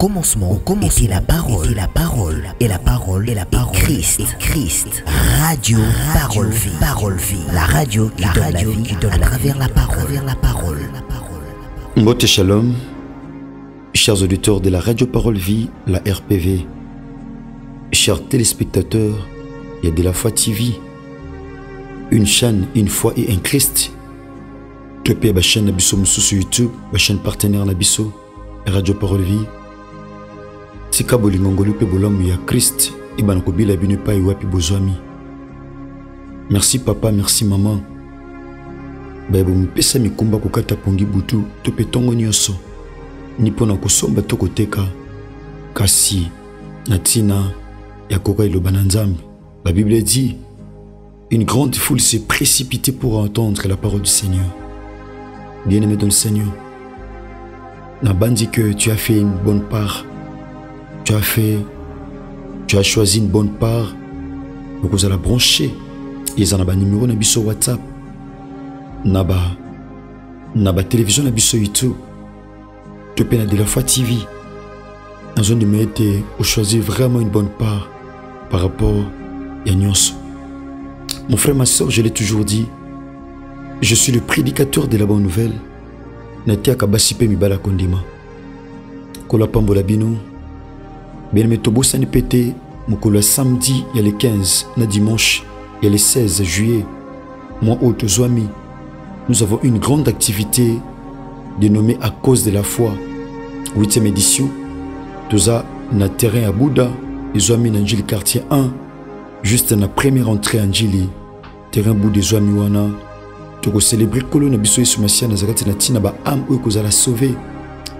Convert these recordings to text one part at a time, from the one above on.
commencement était la parole, et la parole est Christ. Radio Parole Vie, la radio qui donne la vie à travers la parole. Mbote Shalom, chers auditeurs de la Radio Parole Vie, la RPV, chers téléspectateurs, il y a de la foi TV, une chaîne, une foi et un Christ. Topé ba chaîne Nabiso Moussou sur YouTube, ba chaîne partenaire Nabiso, Radio Parole Vie. Tika bolingongolu pe bolamu ya Christ, ibana kobila binu pa iwapi bozwami. Merci papa, merci maman. Bebo mpesa mikumba kokata pongi butu, tope tongo nyoso. Nipona kosomba tokoteka, kasi, natina, yakoka ilobana nzambe. La Bible dit, une grande foule s'est précipitée pour entendre la parole du Seigneur. Bien-aimé dans le Seigneur, Nabandi que tu as fait une bonne part. Tu as choisi une bonne part. Donc vous allez brancher. Ils en ont un numéro sur WhatsApp. Naba télévision sur YouTube. Tu peux de la foi TV. Dans zone de mettre ou choisir vraiment une bonne part par rapport à Nyonso. Mon frère, ma soeur, je l'ai toujours dit. Je suis le prédicateur de la bonne nouvelle. Natia kabasipe mibala kondima. Kola pambola bino. Bien mais tobo sani pété. Mokolo samedi, il y a le 15. Na dimanche, il y a le 16 juillet. Moi, Otozwami. Nous avons une grande activité dénommée à cause de la foi. 8e édition. Toza na terrain à Bouddha. Ezwami na Njili quartier 1. Juste na première entrée à Njili. Terrain Bouddha Ezwami wana. Tu peux célébrer Kolo na biso Yesu Masia na zakati na tina ba am oyo kozala sauver.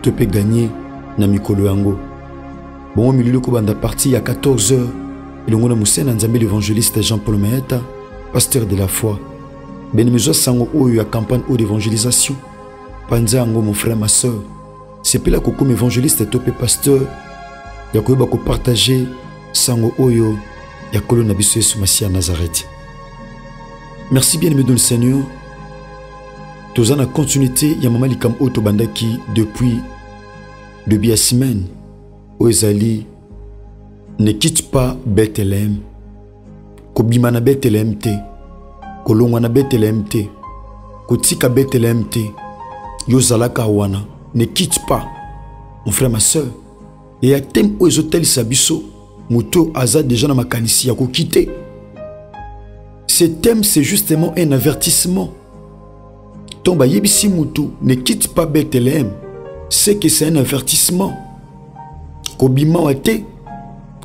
Tu peux gagner na mikolo yango. Bon milieu ko banda parti à 14h. Ilongo na musena nzambe l'évangéliste Jean-Paul Maeta, pasteur de la foi. Benemezo sango oyo ya campagne d'évangélisation. Panza ngo mon frère ma soeur. C'est pela ko comme évangéliste topé pasteur. Ya ko ba ko partager sango oyo ya Kolo na biso Yesu Masia Nazareth. Merci bien aimé dans le Seigneur. Tous en a continuité, il y a maman likam auto bandaki depuis la semaine. Oezali ne quitte pas Bethléem. Kobimana Bethléem te. Kolongwana Bethléem te. Kotika Bethléem te. Yozalaka wana. Ne quitte pas. Mon frère, ma soeur. Et à thème oezotel sabiso. Muto aza déjà na makanisi ya ko quitter. Ce thème, c'est justement un avertissement. Tomba yebisi mutu, ne quitte pas Bethléem. C'est que c'est un avertissement. Kobima ate,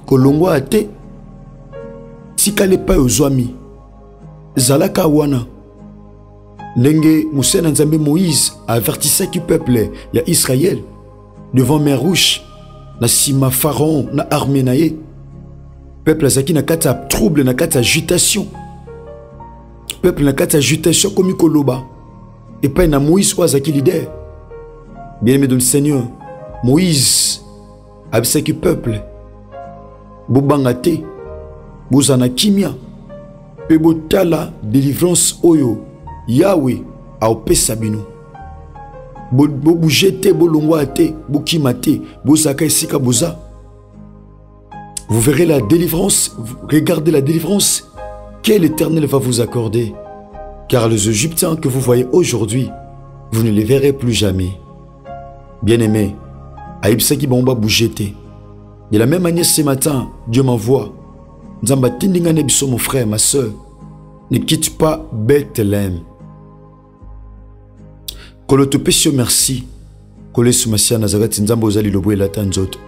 kolongwa ate, tikale pa ozwami. Zalaka wana. Nenge Moussena Nzambe Moïse a avertissé le peuple ya Israël devant mer rouge. Na sima pharaon na armée naye. Peuple zaki na kata trouble na kata agitation. Peuple na kata agitation comme koloba. Et pas na Moïse ouazaki leader. Bien-aimé dans le Seigneur, Moïse a dit que peuple bobangate bozana kimia pe botala délivrance oyo Yahweh a opesa bino. Bo boujete bolongwa te bokimate bozaka esika boza. Vous verrez la délivrance, regardez la délivrance que l'Éternel va vous accorder. Car les Égyptiens que vous voyez aujourd'hui, vous ne les verrez plus jamais. Bien-aimés, Aïbsaki Bomba bougete. De la même manière ce matin, Dieu m'envoie. Nzamba tindinga nebiso mon frère, ma soeur. Ne quitte pas Bethléem. Kolotopesio merci. Kole sumasia Nazareth nzamba ozali lobo elata nzoto.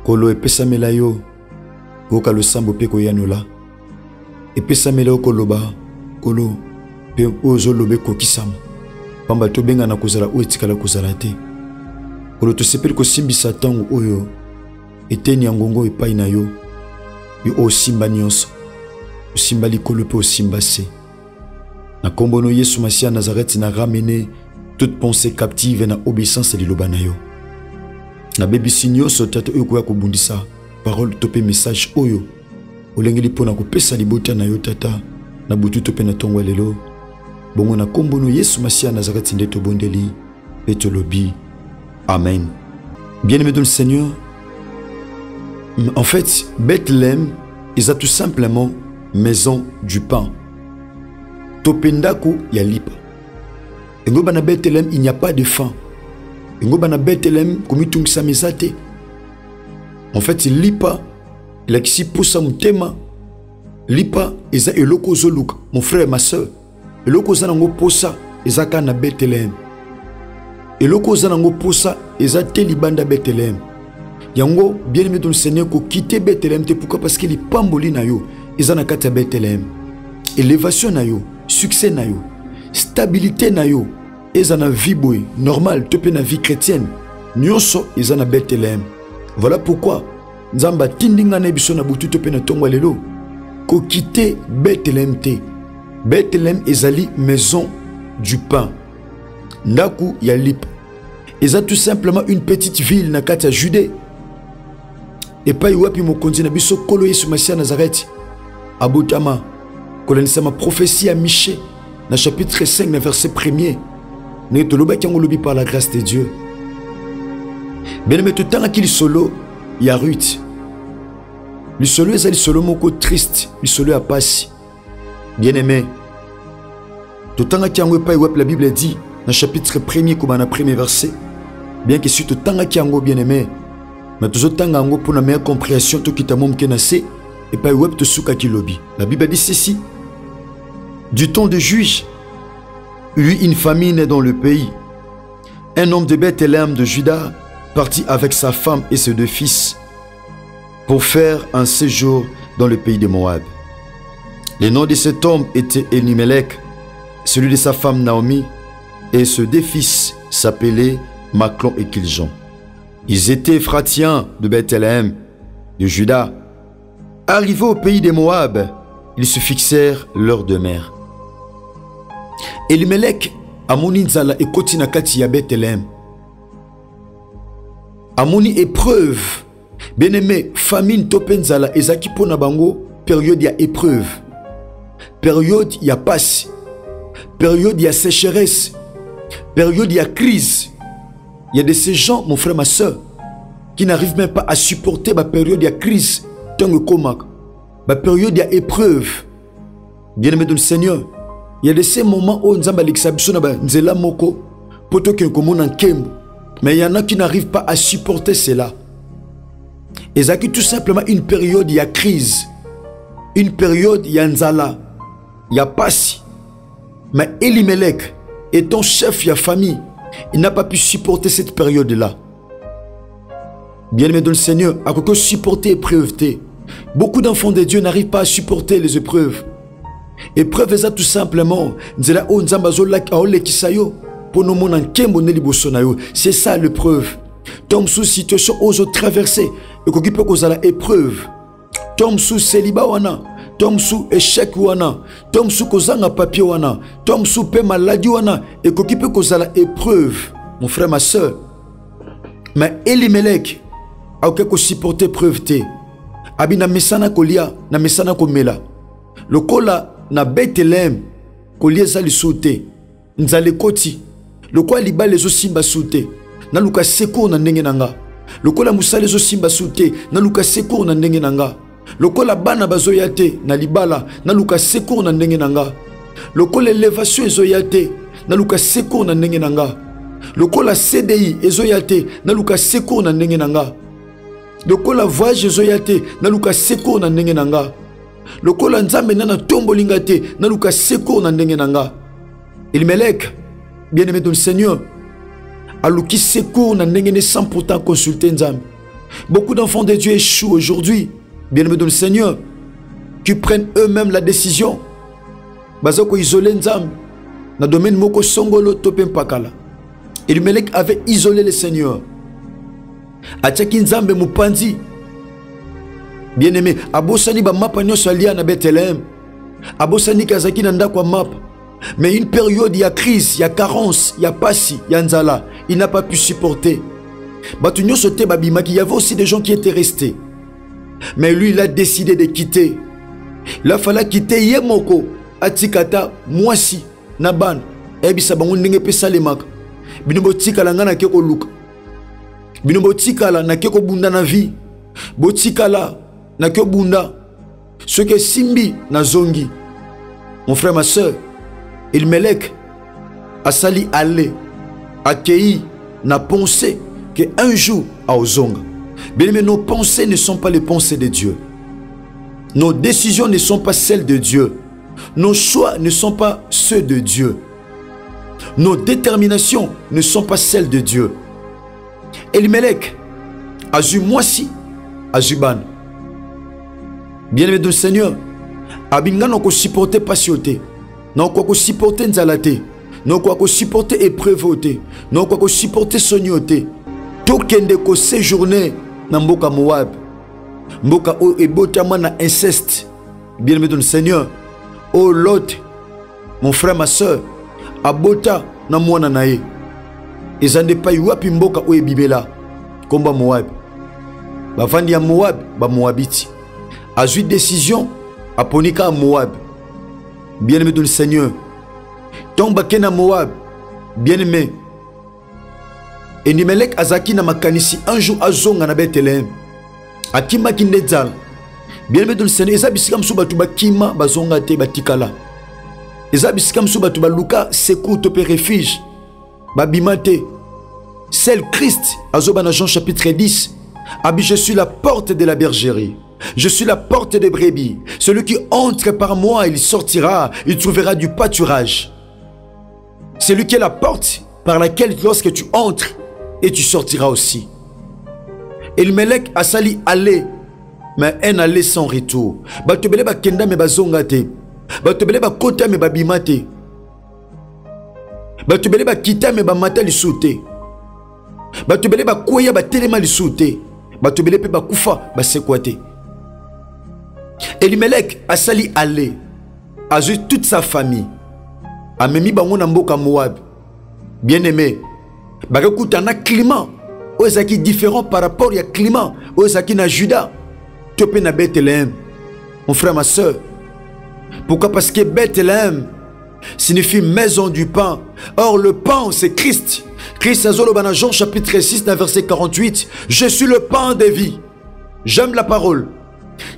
Kolo epesa melayo. Koka lo sambo pe koyanola. Epesa melayo koloba. Kolo pe ozo lobe kokisam. Pamba to benga na kozala o etikala kozala te. Kolo to sepeli ko simbisa tango oyo eteni ngongo epai na yo. Yo o simba nyonso. O simba likolo pe o simba se. Na kombono Yesu Masia Nazareth na ramené toute pensée captive na obéissance liloba na yo. Na bebisi nyonso tato oyo ko bundisa parole topé message oyo. Olengeli pona ko pesa libota na yo tata. Na butu topé na tongo lelo. Bongo na kombono Yesu Masia Nazareth nde to bondeli. Et to lobi. Amen. Bien-aimé dans le Seigneur, en fait, Bethléem, ils ont tout simplement maison du pain. Topendaku ya lipa. Et dans Bethléem, il n'y a pas de faim. Et dans Bethléem, comme tu me en fait, lipa, il a ici pour ça mon thème. Lipa, ils ont eloko zoluk, mon frère et ma soeur. Eloko zanango posa, ils ont kana Bethléem. Eloko zanango posa, ils ont telibanda Bethléem. Yango, bien aimé dans le Seigneur, ko quitter Bethléem, pourquoi? Parce qu'il est pamboli na yo, ils ont nakata Bethléem. Élévation na yo, succès na yo, stabilité na yo, ils ont na vie boy, normal, topé na vie chrétienne. Nyonso, ils ont na Bethléem. Voilà pourquoi, Nzamba tindinga na biso na butu topé na tongo lelo, ko quitter Bethléem te. Bethléem ezali maison du pain. Ndaku ya lipa. Ils ont tout simplement une petite ville na kati ya Judée. Et pas wapi mokonzi na biso kolo Yesu Masia Nazareth. Abotama. Kolanisa ma prophétie à Michée. Na chapitre 5 na verset 1er. Ne toloba ki ngolobi par la grâce de Dieu. Bien-aimé tout temps qui solo ya Ruth. Le solo ezali solo moko triste, le solo a passi. Bien-aimé. Tout temps qui yango pas wapi la Bible dit dans le chapitre 1er comme dans le premier verset. Bien que si tout temps qui yango bien-aimé, mais tout temps yango pour la meilleure compréhension tout qui t'a mom kenase et pas web te souka ki lobi. La Bible dit ceci. Du temps de juge, il y eut une famine dans le pays. Un homme de Bethléem de Juda partit avec sa femme et ses 2 fils pour faire un séjour dans le pays de Moab. Le nom de cet homme était Elimelech, celui de sa femme Naomi, et ses 2 fils s'appelaient Maclon et Kiljon. Ils étaient Éphratiens de Bethléem, de Juda. Arrivés au pays de Moab, ils se fixèrent leur demeure. Elimelech amoni nzala ekoti na kati ya Bethléem. Amoni épreuve. Bien-aimé, famine tope nzala ezaki pona bango période ya épreuve. Période ya passe. Période ya sécheresse. Période ya crise. Il y a de ces gens, mon frère, ma soeur, qui n'arrivent même pas à supporter ma période de crise, ma période d'épreuve. Bien-aimé dans le Seigneur, il y a de ces moments où nous avons nzela moko, mais il y en a qui n'arrivent pas à supporter cela. Et ça qui tout simplement une période de crise, une période de nzala, il y a passi. Mais Elimelech, étant chef de la famille, il n'a pas pu supporter cette période-là. Bien-aimé dans le Seigneur, à quoi supporter l'épreuve. Beaucoup d'enfants de Dieu n'arrivent pas à supporter les épreuves. Épreuve, c'est tout simplement, c'est ça l'épreuve. Tombe sous situation ose traverser et qu'on peut causer l'épreuve. Tombe sous célibat wana. Tom sous échec wana, tom sous kozanga papier wana, tom sous pe maladie wana et koki peut kozala épreuve, mon frère ma soeur. Mais Elimelech a ko supporter épreuve te. Abina mesana kolia na mesana komela. Lokola na Bethléem kolia za lisute. Nzale koti. Lokola liba les osimba sute. Na luka secours na ndenge nanga. Lokola musale zo simba sute, na luka secours na ndenge nanga. Lokola bana bazoyate na libala na luka secours na ndenge nanga. Lokola élévation ezoyate na luka secours na ndenge nanga. Lokola CDI ezoyate na luka secours na ndenge nanga. Lokola voyage ezoyate na luka secours na ndenge nanga. Lokola nzambe na tombolinga te na luka secours na ndenge nanga. Elimelech, bien-aimé dans le Seigneur, a luki secours na ndenge ne sans pourtant consulter nzambe. Beaucoup d'enfants de Dieu échouent aujourd'hui. Bien-aimés dans le Seigneur, qui prennent eux-mêmes la décision. Bazako isolé nzam, na domaine moko songolo topem pakala. Elimelech avait isolé le Seigneur. Atchaki nzambe mupanzi. Bien-aimé, abosani ba mapa nyoso alia na Bethléem. Abosani kazaki na ndako mapa. Mais une période, il y a crise, il y a carence, il y a passi, il y a nzala. Il n'a pas pu supporter. Batu nyoso te babima, il y avait aussi des gens qui étaient restés. Mais lui, il a décidé de quitter. Il a fallu quitter Yemoko, Atikata, Mwasi, Naban. Ebi sabango ndenge pesa le mak. Binobo tika langana keko luka. Bino botikala na keko bunda na vie. Botikala na keko bunda. Ce que simbi na zongi. Mon frère, ma soeur, Elimelech a sali aller, accueilli, n'a pensé qu'un jour à Ozonga. Bien aimé, nos pensées ne sont pas les pensées de Dieu. Nos décisions ne sont pas celles de Dieu. Nos choix ne sont pas ceux de Dieu. Nos déterminations ne sont pas celles de Dieu. Elimelech a eu moisi, a eu ban. Bien-aimé du Seigneur, abinga n'oko supporter patienté, n'oko supporter nzalate, n'oko supporter épreuve, n'oko supporter sonioté. Tout kende ko séjourner na mboka Moab, mboka o ebotama na inceste. Bien-aimé du Seigneur, oh Lot, mon frère, ma soeur, abota na mwana nae. Ezande pa yuapi mboka o ebibela komba Moab. Bavandi ya Moab, ba Moabiti. A eu décision à Ponika Moab. Bien-aimé du Seigneur. Tomba kena Moab. Bien-aimé. Elimelech azaki na makanisi un jour azonga na Bethlehem. Akima kindezal. Bien-aimé du Seigneur. Eza bisika msu batu bakima bazonga te batikala. Eza bisika msu batu baluka secours tope refuge. Babimate. Seul Christ azoba na Jean chapitre 10. Abi, je suis la porte de la bergerie. Je suis la porte des brebis. Celui qui entre par moi, il sortira, il trouvera du pâturage. Celui qui est la porte par laquelle lorsque tu entres, et tu sortiras aussi. Elimelech a sali aller, mais un aller sans retour. Batobele ba kenda me bazongate. Batobele ba kota me babimate. Batobele ba kita me ba mata lisute. Batobele ba koya ba telema lisute. Batobele pe ba kufa ba sekwate. Elimelech a sali aller, a eu toute sa famille, a memi bango na mboka Moab. Bien aimé, bakakuta na climat ozaki différent par rapport à climat ozaki na Juda, topé na Bethlehem. Mon frère, ma soeur, pourquoi? Parce que Bethlehem signifie maison du pain. Or le pain c'est Christ. Christ azoloba na Jean chapitre 6 verset 48. Je suis le pain de vie. J'aime la parole.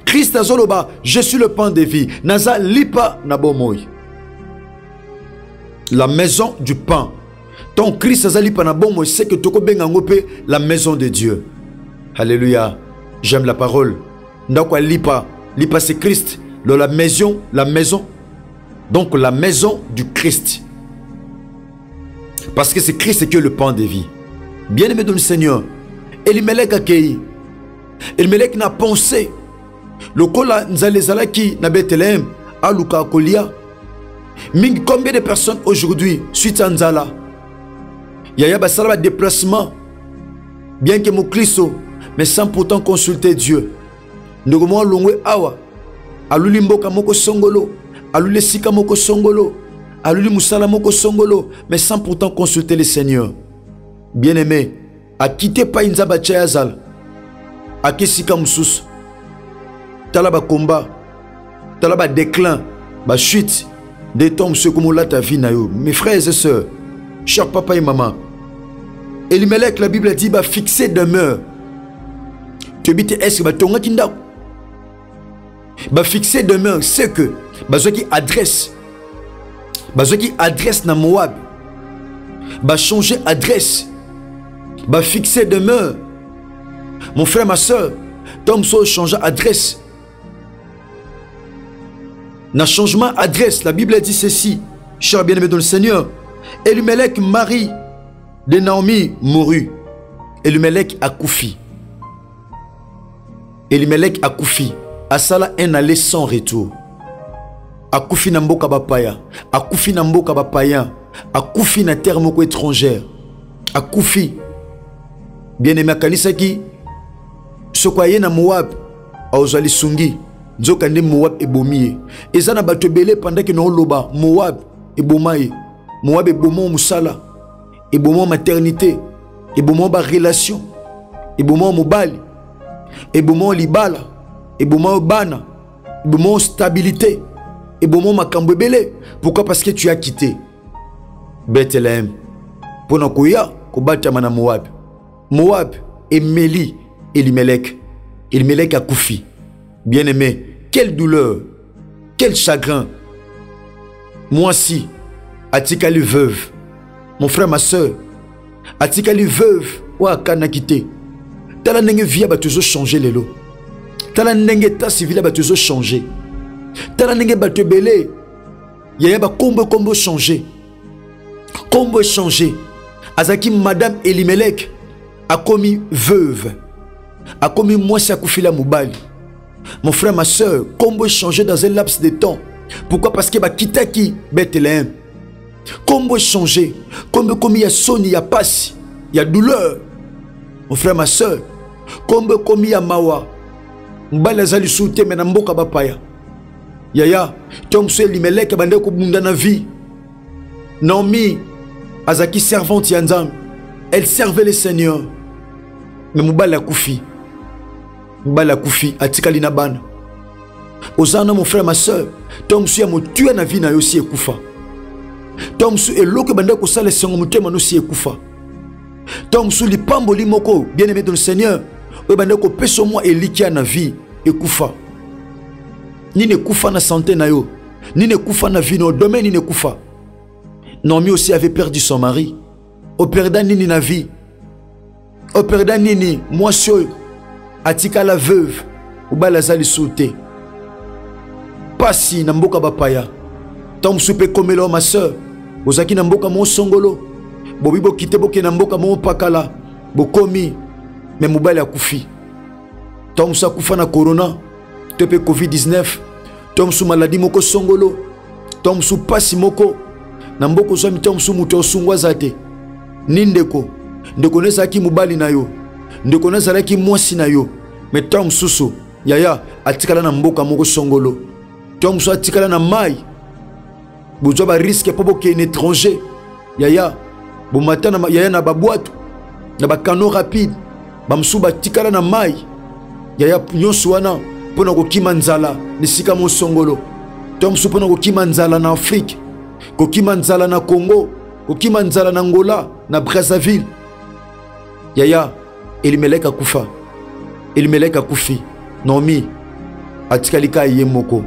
Christ azoloba, je suis le pain de vie. Naza lipa na bomoy. La maison du pain. Ton Christ azalipa na bomoy, c'est que toko benga ngope la maison de Dieu. Alléluia. J'aime la parole. Ndakwa lipa. Lipa c'est Christ. La maison, la maison. Donc la maison du Christ. Parce que c'est Christ qui est le pain de vie. Bien-aimé dans le Seigneur, Elimelech a accueilli. Elimelech n'a pensé. Le kola nzalezalaki na Bethlehem a luka kolia. Combien de personnes aujourd'hui suite à nzala yaya basala déplacement bien que mon Christo mais sans pourtant consulter Dieu. Ndogomo longwe awa aluli mboka moko songolo, aluli sika moko songolo, aluli musala moko songolo, mais sans pourtant consulter le Seigneur. Bien-aimé, a quitté pas inzaba chayazal, a kisika musus. Talaba combat, talaba déclin, ba chute, des tombes ce comme ta vie na yo. Mes frères et sœurs, chers papa et maman, Elimelech, la Bible dit, ba fixer demeure. Tu habites est-ce que ba tonga kinda? Ba fixer demeure, c'est que ba zo qui adresse na Moab, ba changer adresse, ba fixer demeure. Mon frère, ma soeur, Tom so change adresse. Na changement adresse, la Bible dit ceci, cher bien-aimé dans le Seigneur. Elimelech, mari de Naomi, mourut. Elimelech a koufi. Elimelech a koufi. Asala un aller sans retour. A koufi na mboka bapaya. A koufi na mboka bapaya. A koufi na terre moko étrangère. A koufi. Bien-aimé kanisaki. Sokoye na Moab. A ozali sungi. Nzokande Moab ebomiye. Ezana bato belé pendant que nous loba Moab ebomaye. Moab ebomo musala. Ebomo maternité. Ebomo ba relation. Ebomo mobali. Ebomo libala. Ebomo bana. Ebomo stabilité. Ebomo makambo belé. Pourquoi? Parce que tu as quitté Bethlehem. Pour nakoya kobata mana Moab. Moab et Méli Elimelech. Elimelech a Koufi. Bien-aimé, quelle douleur, quel chagrin. Moi aussi, Atikali veuve. Mon frère, ma soeur, Atikali veuve. Ouah, kana quitté. Tala nenge via ba toujours changer les lots. Tala nenge ta civile ba toujours changer. Tala nenge ba te belé. Yaya ba combo changer. Combo changer. Azaki madame Elimelech a commis veuve. A commis moi si a koufila moubali. Mon frère, ma soeur, combo changer dans un laps de temps. Pourquoi? Parce que ba kitaki Bethléem. Combo changer. Combo commis ya soni ya pasi. Ya douleur. Mon frère, ma soeur, combo commis ya mawa. Mbala zali soute mena mboka bapaya. Yaya, tom se Elimelech bande ko bunda na vie. Naomi azaki servante ya Nzambe. Elle servait le Seigneur. Mais Moubala Koufi. Moubala Koufi atikali na bana. Ozana mon frère, ma soeur, tom su ya motu na vie na yo si ekufa. Tom su eloko bande ko sala sengo mutema no si ekufa. Tom su lipambo limoko bien-aimé dans le Seigneur. Oyo bande ko peso moi elikia na vie ekufa. Ni ne kufa na santé na yo, ni ne kufa na vie no domaine, ni ne kufa. Naomi aussi avait perdu son mari. Au perda nini na vie. Au perda nini moi sio atika la veuve ou balazali souté. Pasi na mboka bapaya. Tom soupe komelo ma soeur. Ozaki na mboka mo songolo. Bobi bo kite boke na mboka mo pakala. Bokomi mais mobali akufi. Tom sa kufa na corona. Tepe COVID-19. Tom sou maladie moko songolo. Tom sou pasi moko. Na mboko so mi tom sou muto sungwa zate. Nindeko. Ndeko nezaki mobali na yo. Ndeko nezalaki mwasi na yo. Mais tom susu. Yaya atikala na mboka moko songolo. Tom sou atikala na mai. Bozo ba risque popo ke un étranger. Yaya. Bo matana yaya na babwatu. Na ba kano rapide. Bamsou ba tikala na mai. Yaya nyonso wana. Pona kokima nzala nisika mo songolo. Tom su pona kokima nzala na Afrique, kokima nzala na Congo, kokima nzala na Angola, na Brazzaville. Yaya Elimelech akufa. Elimelech akufi. Naomi atikalika ye moko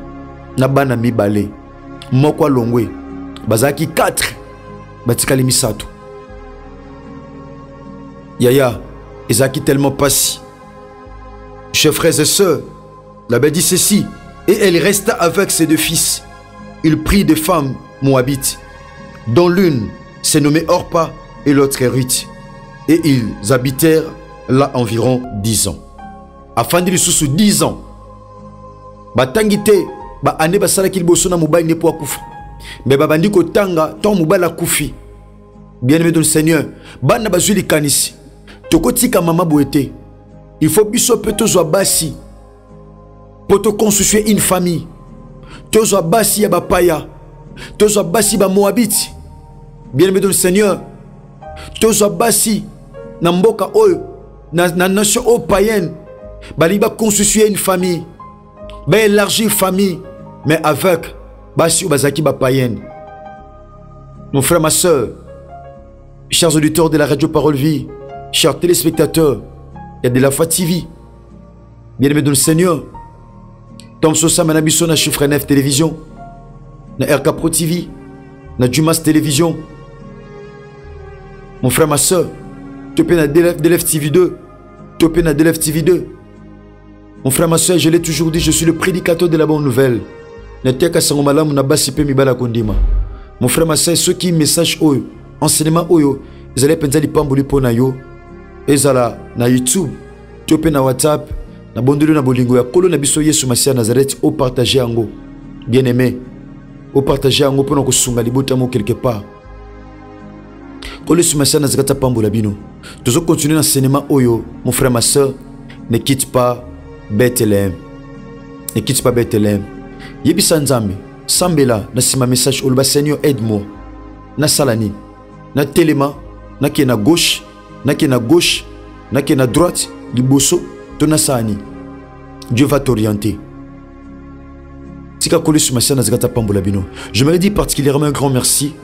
na bana mibale. Moko alongwe. Bazaki 4 batikali misato. Yaya ezaki tellement passé. Chers frères et sœurs, la Bible dit ceci, et elle resta avec ses 2 fils. Il prit des femmes moabites, dont l'une s'est nommée Orpa et l'autre Ruth. Et ils habitèrent là environ 10 ans. Afin de sous 10 ans. Batangite, ba ane basala kil bosona mobile ne po akufa. Mais babandi ko tanga ton mobile akufi. Bien-aimé dans le Seigneur, bana bazuli kanisi. Tokotika mama boete. Il faut biso peut to basi. Pour te constituer une famille. Tozo basi ya bapaya. Tozo basi ba moabiti. Bien-aimé dans le Seigneur. Tozo basi na mboka oyo na nation o païenne. Bali ba constituer une famille. Ba élargir famille mais avec basi ou bazaki ba païenne. Mon frère, ma soeur, chers auditeurs de la radio Parole Vie, chers téléspectateurs, il y a de la TV. Bien-aimé dans le Seigneur. Tom Sosa Manabiso na Chiffre 9 télévision, na RK Pro TV, na Dumas télévision. Mon frère, ma soeur, tu peux na DLF TV 2, tu peux na DLF TV 2. Mon frère, ma soeur, je l'ai toujours dit, je suis le prédicateur de la bonne nouvelle. Mon frère, ma soeur, ceux qui message oyo, enseignement oyo, ils allaient penser les pamboli pour na yo, ils allaient na YouTube, tu peux na WhatsApp. Na bondolo na bolingo ya kolo na biso Yesu Masia Nazareth au partager yango. Bien aimé, au partager yango pour ko sunga libota mo quelque part. Kolo Yesu Masia Nazareth pambola bino. Toujours continuer dans cinéma oyo, mon frère, ma soeur, ne quitte pas Bethléem. Ne quitte pas Bethléem. Yebisa Nzambe, sambela na sima message oloba Seigneur aide-moi. Na salani, na telema, na ke na gauche, na ke na gauche, na ke na droite, liboso. Dieu va t'orienter. J'aimerais dire particulièrement un grand merci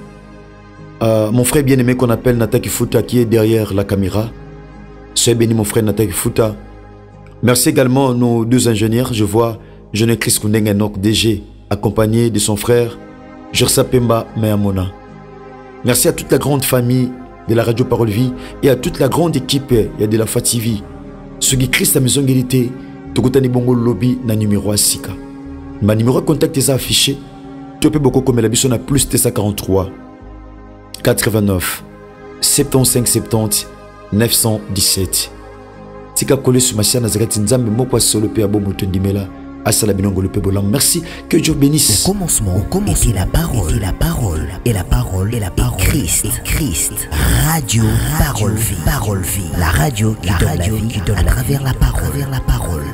à mon frère bien-aimé qu'on appelle Nata Kifuta qui est derrière la caméra. Soyez béni mon frère Nathalie Fouta. Merci également à nos deux ingénieurs. Je vois Jeune Chris Koundengenok DG, accompagné de son frère Gersa Pemba Mayamona. Merci à toute la grande famille de la Radio Parole Vie et à toute la grande équipe de la FATV. Ce qui Christ à maison égalité, Tokotani Bongo Lobby na numéro à Sika. Ma numéro de contact est affiché. Tu peux beaucoup comme la bison à plus de 43 89 75 70 917. Tika collé sur ma chaîne Nazareth Nzambe moko solo pe abo moto ndimela asala binongo le pe bolam. Merci, que Dieu bénisse. Au commencement était la parole, et la parole, Christ. Radio Parole Vie, la radio qui donne la vie à travers la parole.